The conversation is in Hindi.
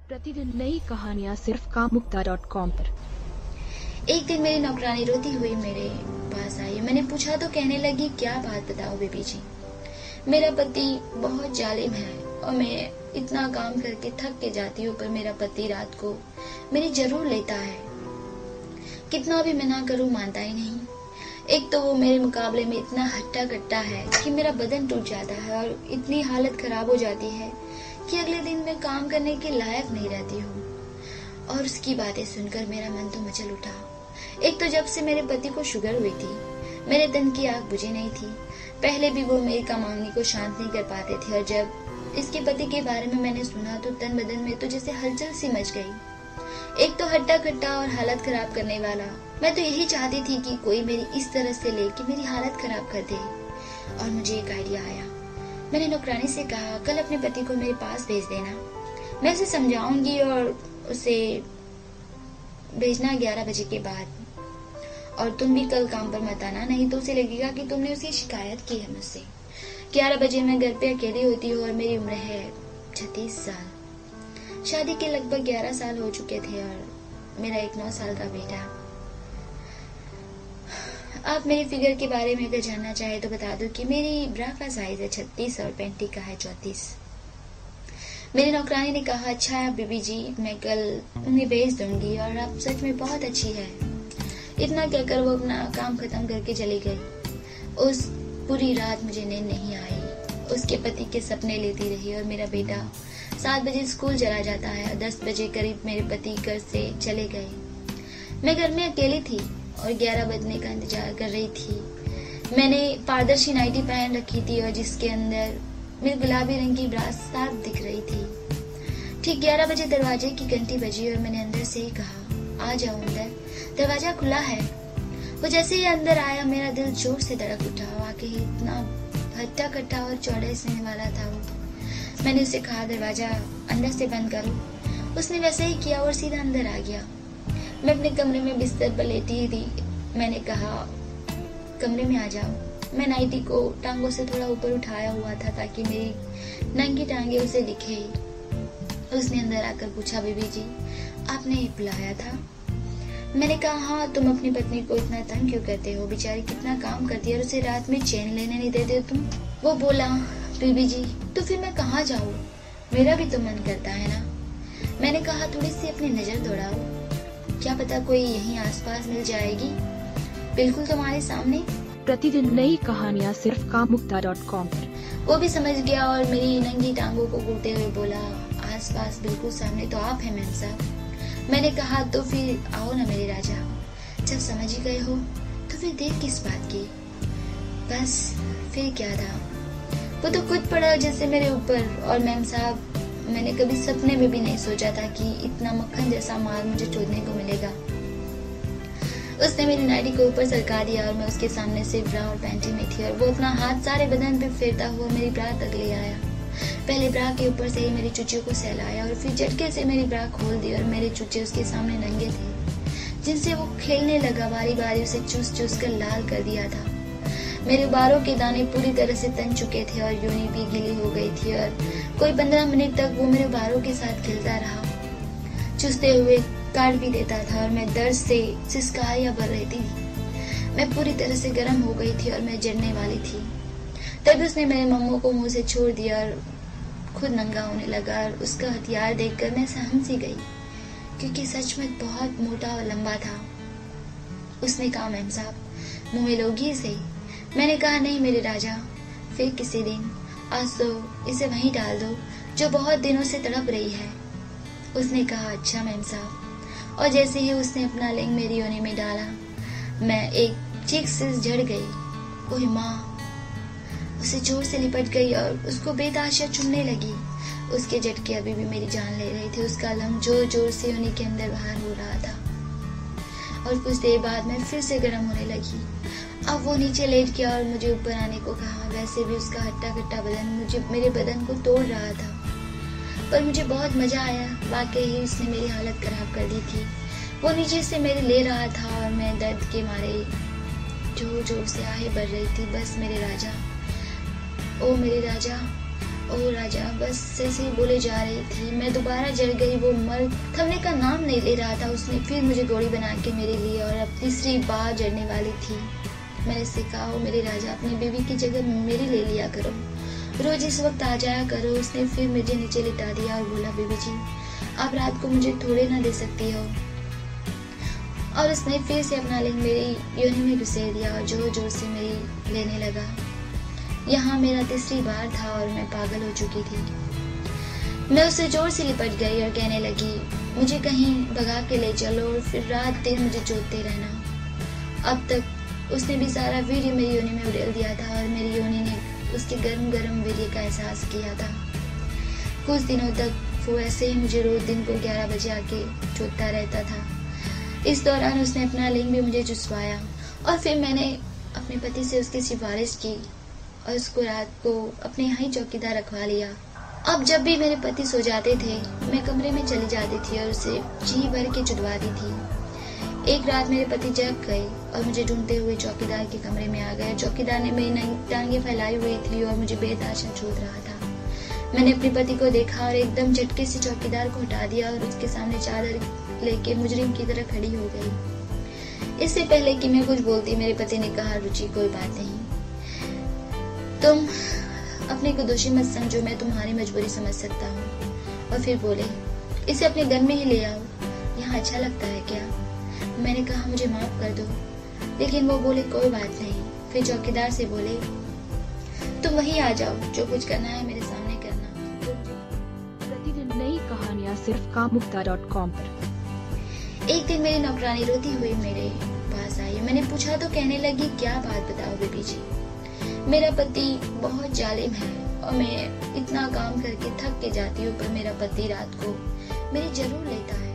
प्रतिदिन नई कहानियाँ सिर्फ कामुक्ता.com पर। एक दिन मेरी नौकरानी रोती हुई मेरे पास आई। मैंने पूछा तो कहने लगी, क्या बात बताओ बेबी जी, मेरा पति बहुत जालिम है और मैं इतना काम करके थक के जाती हूँ, पर मेरा पति रात को मेरी जरूर लेता है। कितना भी मना करूँ मानता ही नहीं। एक तो वो मेरे मुकाबले में इतना हट्टा कट्टा है कि मेरा बदन टूट जाता है और इतनी हालत खराब हो जाती है कि अगले दिन मैं काम करने के लायक नहीं रहती हूँ। और उसकी बातें सुनकर मेरा मन तो मचल उठा। एक तो जब से मेरे पति को शुगर हुई थी, मेरे तन की आग बुझी नहीं थी। पहले भी वो मेरी कमांगनी को शांत नहीं कर पाते थे, और जब इसके पति के बारे में मैंने सुना तो तन बदन में तो जैसे हलचल सी मच गई। एक तो हट्टा कट्टा और हालत खराब करने वाला। मैं तो यही चाहती थी कि कोई मेरी इस तरह से ले कि मेरी हालत खराब कर दे। और मुझे एक आइडिया आया। मैंने नौकरानी से कहा, कल अपने पति को मेरे पास भेज देना, मैं उसे समझाऊंगी और उसे भेजना 11 बजे के बाद। और तुम भी कल काम पर मत आना, नहीं तो उसे लगेगा कि तुमने उसकी शिकायत की है मुझसे। 11 बजे मैं घर पे अकेली होती हूँ और मेरी उम्र है 36 साल। शादी के लगभग 11 साल हो चुके थे और मेरा एक 9 साल का बेटा। आप मेरी फिगर के बारे में अगर जानना चाहे तो बता दूं कि मेरी ब्रा का साइज है 36 और पैंटी का है 34। मेरी नौकरानी ने कहा, अच्छा है बीबी जी, मैं कल उन्हें भेज दूंगी और आप सच में बहुत अच्छी है। इतना कहकर वो अपना काम खत्म करके चली गई। उस पूरी रात मुझे नींद नहीं आई। उसके पति के सपने लेती रही और मेरा बेटा 7 बजे स्कूल चला जाता है और 10 बजे करीब मेरे पति घर से चले गए। मैं घर में अकेली थी और 11 बजने का इंतजार कर रही थी। मैंने पारदर्शी नाइटी पहन रखी थी और जिसके अंदर मेरी गुलाबी रंग की ब्रा साफ दिख रही थी। ठीक 11 बजे दरवाजे की घंटी बजी और मैंने अंदर से ही कहा, आ जाओ अंदर, दरवाजा खुला है। वो जैसे ही अंदर आया मेरा दिल जोर से धड़क उठा। वाकई इतना हट्टा कट्टा और चौड़ा सीने वाला था वो। मैंने उसे कहा, दरवाजा अंदर से बंद करो। उसने वैसे ही किया और सीधा अंदर आ गया। मैं अपने कमरे में बिस्तर पर लेटी थी। मैंने कहा, कमरे में आ जाओ। मैं नाइटी को टांगों से थोड़ा ऊपर उठाया हुआ था ताकि मेरी नंगी टांगे उसे दिखे। उसने अंदर आकर पूछा, बीबी जी आपने बुलाया था? मैंने कहा, हाँ। तुम अपनी पत्नी को इतना तंग क्यों करते हो? बेचारी कितना काम करती है और उसे रात में चैन लेने नहीं देते हो तुम। वो बोला, बीबी जी तो फिर मैं कहाँ जाऊँ, मेरा भी तो मन करता है ना। मैंने कहा, थोड़ी सी अपनी नजर दौड़ाओ, क्या पता कोई यहीं आसपास मिल जाएगी, बिल्कुल तुम्हारे सामने। प्रतिदिन नई कहानियाँ सिर्फ कामुक्ता.com पर। वो भी समझ गया और मेरी नंगी टांगों को घूरते हुए बोला, आसपास बिल्कुल सामने तो आप हैं मैम साहब। मैंने कहा, तो फिर आओ ना मेरे राजा। जब समझ ही गए हो तो फिर देर किस बात की। बस फिर क्या था, वो तो कूद पड़ा जैसे मेरे ऊपर। और मैम साहब, मैंने कभी सपने में भी नहीं सोचा था कि इतना मक्खन जैसा माल मुझे चोदने को मिलेगा। उसने मेरी नाइटी को ऊपर सरका दिया और मैं उसके सामने से ब्रा और पैंटी में थी और वो अपना हाथ सारे बदन पे फेरता हुआ मेरी ब्रा तक ले आया। पहले ब्रा के ऊपर से ही मेरी चुच्चियों को सहलाया और फिर झटके से मेरी ब्रा खोल दी और मेरे चुच्चे उसके सामने नंगे थे, जिनसे वो खेलने लगा। बारी बारी उसे चूस चूस कर लाल कर दिया था। मेरे बालों के दाने पूरी तरह से तन चुके थे और यूनी भी गीली हो गई थी और कोई 15 मिनट तक वो मेरे बालों के साथ खेलता रहा, चूसते हुए काट भी देता था और मैं दर्द से सिसकारियां भर रही थी। मैं पूरी तरह से गर्म हो गई थी और मैं जलने वाली थी। तभी उसने मेरे मम्मो को मुंह से छोड़ दिया और खुद नंगा होने लगा। और उसका हथियार देखकर मैं सहम सी गई, क्योंकि सचमुच बहुत मोटा और लंबा था। उसने कहा, मैम साहब मुंह में लोगी इसे। मैंने कहा, नहीं मेरे राजा, फिर किसी दिन। आज तो इसे वहीं डाल दो जो बहुत दिनों से तड़प रही है। उसने कहा, अच्छा मैम साहब। और जैसे ही उसने अपना लिंग मेरी योनि में डाला, मैं एक चीख से झड़ गई। ओह माँ! उसे जोर से लिपट गई और उसको बेतहाशा चुनने लगी। उसके झटके अभी भी मेरी जान ले रहे थे। उसका लंग जोर जोर से योनि के अंदर बाहर हो रहा था और कुछ देर बाद मैं फिर से गर्म होने लगी। अब वो नीचे लेट गया और मुझे ऊपर आने को कहा। वैसे भी उसका हट्टा कट्टा बदन मेरे बदन को तोड़ रहा था, पर मुझे बहुत मजा आया। वाकई ही उसने मेरी हालत खराब कर दी थी। वो नीचे से मेरे ले रहा था और मैं दर्द के मारे जोर जोर से आहें भर रही थी। बस मेरे राजा, ओ मेरे राजा, ओ राजा, बस ऐसे ही बोले जा रही थी, मैं दोबारा जल गई। वो मर्द थमने का नाम नहीं ले रहा था। उसने फिर मुझे गोली बना के मेरे लिए और अब तीसरी बार जलने वाली थी। मैंने उससे कहा, ओ मेरे राजा, अपनी बीवी की जगह मेरी ले लिया करो, रोज इस वक्त आ जाया करो। उसने फिर मुझे नीचे लिटा दिया और बोला, बीबी जी, आप रात को मुझे थोड़े ना दे सकती हो। और उसने फिर से अपना लिंग मेरी योनि में घुसेड़ दिया और जोर जोर से मेरी लेने लगा। यहाँ मेरा तीसरी बार था और मैं पागल हो चुकी थी। मैं उससे जोर से लिपट गई और कहने लगी, मुझे कहीं भगा के ले चलो और फिर रात दिन मुझे जोतते रहना। अब तक उसने भी सारा वीर्य मेरी योनि में उड़ेल दिया था और मेरी योनि ने उसके गर्म गर्म वीर्य का एहसास किया था। कुछ दिनों तक वो ऐसे ही मुझे रोज दिन को 11 बजे आके जोतता रहता था। इस दौरान उसने अपना लिंग भी मुझे चुसवाया और फिर मैंने अपने पति से उसकी सिफारिश की और उसको रात को अपने यहाँ ही चौकीदार रखवा लिया। अब जब भी मेरे पति सो जाते थे, मैं कमरे में चली जाती थी और उसे जी भर के चुदवाती थी। एक रात मेरे पति जग गए और मुझे ढूंढते हुए चौकीदार के कमरे में आ गए। चौकीदार ने मेरी नई टांगे फैलाई हुई थी और मुझे बेतहाशा चूद रहा था। मैंने अपने पति को देखा और एकदम झटके से चौकीदार को हटा दिया और उसके सामने चादर लेके मुजरिम की तरह खड़ी हो गई। इससे पहले कि मैं कुछ बोलती, मेरे पति ने कहा, रुचि, कोई बात नहीं, तुम अपने को दोषी मत समझो, मैं तुम्हारी मजबूरी समझ सकता हूँ। और फिर बोले, इसे अपने घर में ही ले आओ, यहाँ अच्छा लगता है क्या? मैंने कहा, मुझे माफ कर दो, लेकिन वो बोले, कोई बात नहीं। फिर चौकीदार से बोले, तुम वहीं आ जाओ, जो कुछ करना है मेरे सामने करना। प्रतिदिन नई कहानियाँ सिर्फ कामुक्ता.com पर। एक दिन मेरी नौकरानी रोती हुई मेरे पास आई। मैंने पूछा तो कहने लगी, क्या बात बताओ बीबी जी, मेरा पति बहुत जालिम है और मैं इतना काम करके थक के जाती हूँ, पर मेरा पति रात को मेरी जरूर लेता है।